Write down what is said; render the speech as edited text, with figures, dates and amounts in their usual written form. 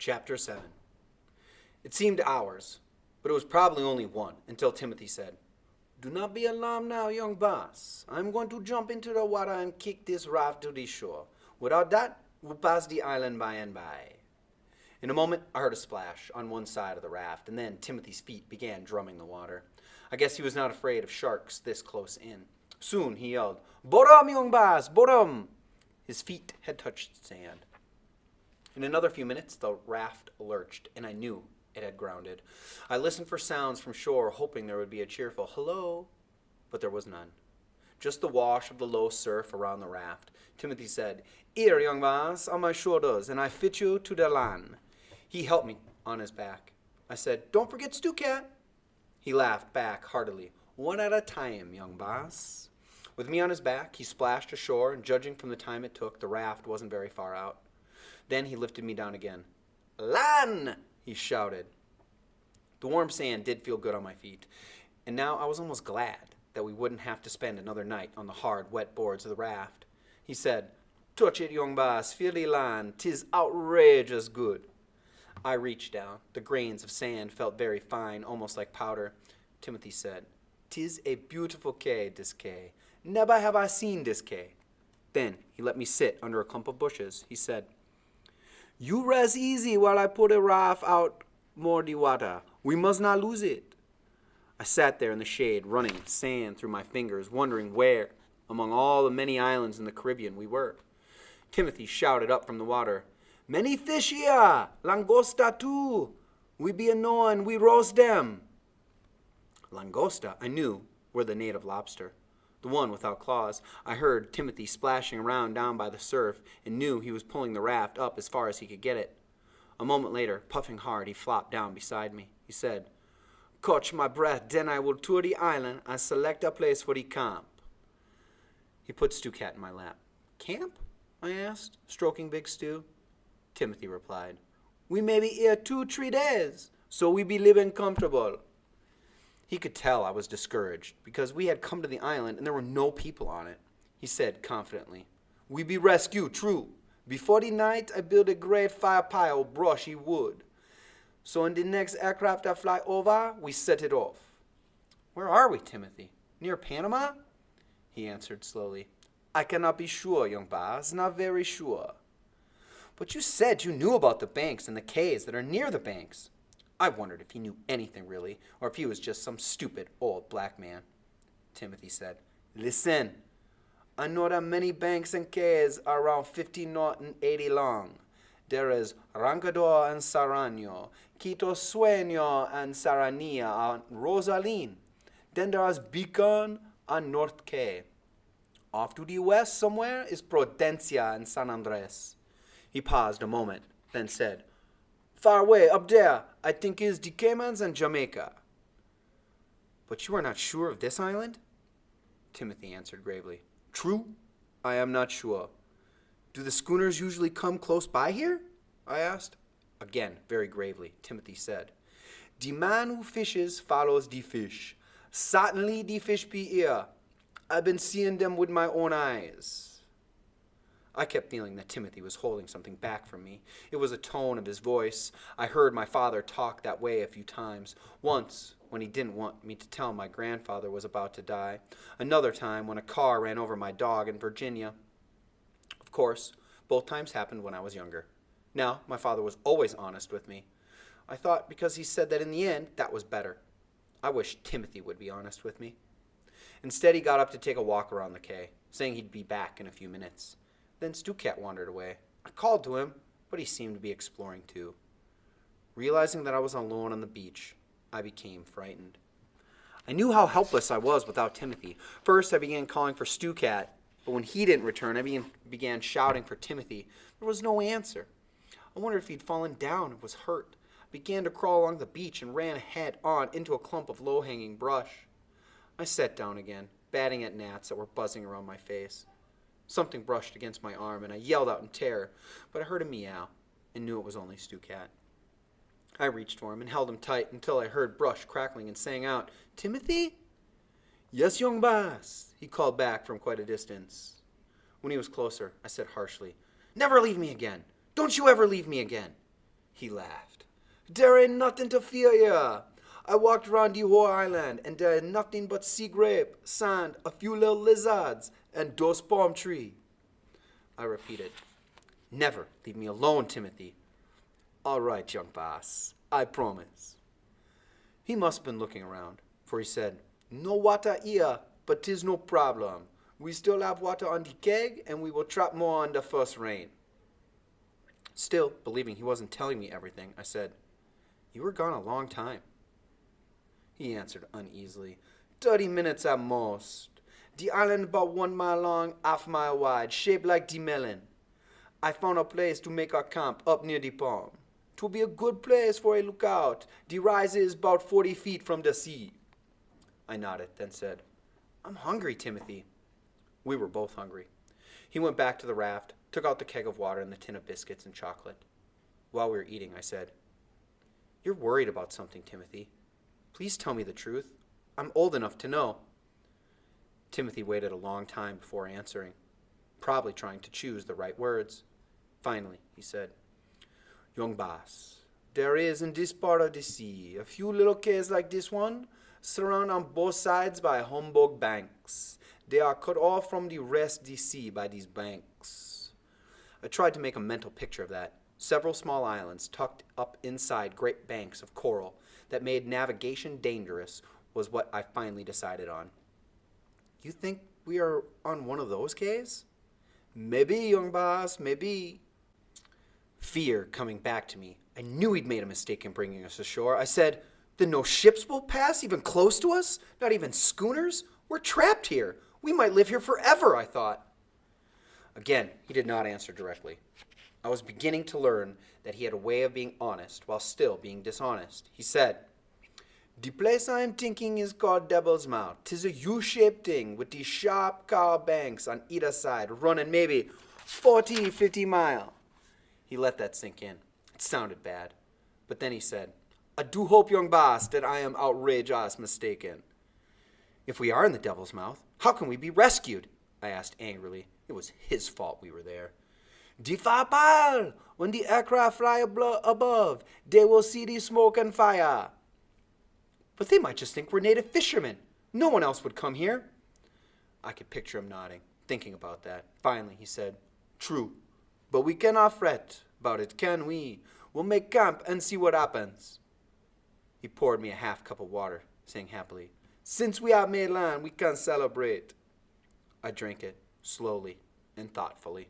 Chapter 7. It seemed hours, but it was probably only one, until Timothy said, "Do not be alarmed now, young boss. I'm going to jump into the water and kick this raft to the shore. Without that, we'll pass the island by and by." In a moment, I heard a splash on one side of the raft, and then Timothy's feet began drumming the water. I guess he was not afraid of sharks this close in. Soon he yelled, "Bottom, young boss, bottom!" His feet had touched sand. In another few minutes, the raft lurched, and I knew it had grounded. I listened for sounds from shore, hoping there would be a cheerful hello, but there was none. Just the wash of the low surf around the raft. Timothy said, "Here, young boss, on my shoulders, and I fit you to the land." He helped me on his back. I said, "Don't forget Stu-Cat." He laughed back heartily. "One at a time, young boss." With me on his back, he splashed ashore, and judging from the time it took, the raft wasn't very far out. Then he lifted me down again. "Lan!" he shouted. The warm sand did feel good on my feet, and now I was almost glad that we wouldn't have to spend another night on the hard, wet boards of the raft. He said, "Touch it, young boss, feel the land, 'tis outrageous good." I reached down. The grains of sand felt very fine, almost like powder. Timothy said, "'Tis a beautiful Cay, this Cay. Never have I seen this Cay." Then he let me sit under a clump of bushes. He said, "You rest easy while I put a raft out more the water. We must not lose it." I sat there in the shade, running sand through my fingers, wondering where, among all the many islands in the Caribbean, we were. Timothy shouted up from the water, "Many fish here, langosta too. We be annoying, we roast them." Langosta, I knew, were the native lobster, the one without claws. I heard Timothy splashing around down by the surf and knew he was pulling the raft up as far as he could get it. A moment later, puffing hard, he flopped down beside me. He said, "Catch my breath, then I will tour the island and select a place for the camp." He put Stu-Cat in my lap. "Camp?" I asked, stroking Big Stu. Timothy replied, "We may be here 2-3 days, so we be living comfortable." He could tell I was discouraged because we had come to the island and there were no people on it. He said confidently, "We be rescued, true. Before the night, I build a great fire pile of brushy wood. So in the next aircraft that fly over, we set it off." "Where are we, Timothy? Near Panama?" He answered slowly, "I cannot be sure, young boss, not very sure." "But you said you knew about the banks and the cays that are near the banks." I wondered if he knew anything really, or if he was just some stupid old black man. Timothy said, "Listen, I know that many banks and cays are around 50 north and 80 long. There is Rancador and Sarano, Quito Sueño and Sarania and Rosaline. Then there is Beacon and North Cay. Off to the west somewhere is Prudencia and San Andres." He paused a moment, then said, "Far away, up there, I think is the Caymans and Jamaica." "But you are not sure of this island?" Timothy answered gravely, "True, I am not sure." "Do the schooners usually come close by here?" I asked. Again, very gravely, Timothy said, "The man who fishes follows the fish. Certainly the fish be here. I've been seeing them with my own eyes." I kept feeling that Timothy was holding something back from me. It was a tone of his voice. I heard my father talk that way a few times. Once, when he didn't want me to tell my grandfather was about to die. Another time, when a car ran over my dog in Virginia. Of course, both times happened when I was younger. Now, my father was always honest with me. I thought because he said that in the end, that was better. I wish Timothy would be honest with me. Instead, he got up to take a walk around the quay, saying he'd be back in a few minutes. Then Stu-Cat wandered away. I called to him, but he seemed to be exploring too. Realizing that I was alone on the beach, I became frightened. I knew how helpless I was without Timothy. First, I began calling for Stu-Cat, but when he didn't return, I began shouting for Timothy. There was no answer. I wondered if he'd fallen down and was hurt. I began to crawl along the beach and ran head on into a clump of low-hanging brush. I sat down again, batting at gnats that were buzzing around my face. Something brushed against my arm, and I yelled out in terror, but I heard a meow and knew it was only Stu-Cat. I reached for him and held him tight until I heard brush crackling and sang out, "Timothy?" "Yes, young boss," he called back from quite a distance. When he was closer, I said harshly, "Never leave me again. Don't you ever leave me again." He laughed. There ain't nothing to fear here. I walked around the whole island, and there ain't nothing but sea grape, sand, a few little lizards, and those palm tree. I repeated, Never leave me alone, Timothy. All right, young boss, I promise. He must have been looking around, for he said, No water here, but 'tis no problem. We still have water on the keg, and we will trap more on the first rain. Still, believing he wasn't telling me everything, I said, You were gone a long time. He answered uneasily, 30 minutes at most. The island about 1 mile long, half-mile wide, shaped like the melon. I found a place to make our camp up near the pond. 'Twill be a good place for a lookout. The rise is about 40 feet from the sea. I nodded, then said, I'm hungry, Timothy. We were both hungry. He went back to the raft, took out the keg of water and the tin of biscuits and chocolate. While we were eating, I said, You're worried about something, Timothy. Please tell me the truth. I'm old enough to know. Timothy waited a long time before answering, probably trying to choose the right words. Finally, he said, Young boss, there is in this part of the sea a few little cays like this one, surrounded on both sides by humbug banks. They are cut off from the rest of the sea by these banks. I tried to make a mental picture of that. Several small islands tucked up inside great banks of coral that made navigation dangerous was what I finally decided on. You think we are on one of those cays? Maybe, young boss, maybe. Fear coming back to me. I knew he'd made a mistake in bringing us ashore. I said, Then no ships will pass even close to us? Not even schooners? We're trapped here. We might live here forever, I thought. Again, he did not answer directly. I was beginning to learn that he had a way of being honest while still being dishonest. He said, The place I am thinking is called Devil's Mouth. 'Tis a U-shaped thing with these sharp coral banks on either side, running maybe 40, 50 miles. He let that sink in. It sounded bad. But then he said, I do hope, young boss, that I am outrageous mistaken. If we are in the Devil's Mouth, how can we be rescued? I asked angrily. It was his fault we were there. Difapal! When the aircraft fly above, they will see the smoke and fire. But they might just think we're native fishermen. No one else would come here. I could picture him nodding, thinking about that. Finally, he said, True, but we cannot fret about it, can we? We'll make camp and see what happens. He poured me a half cup of water, saying happily, Since we have made land, we can celebrate. I drank it slowly and thoughtfully.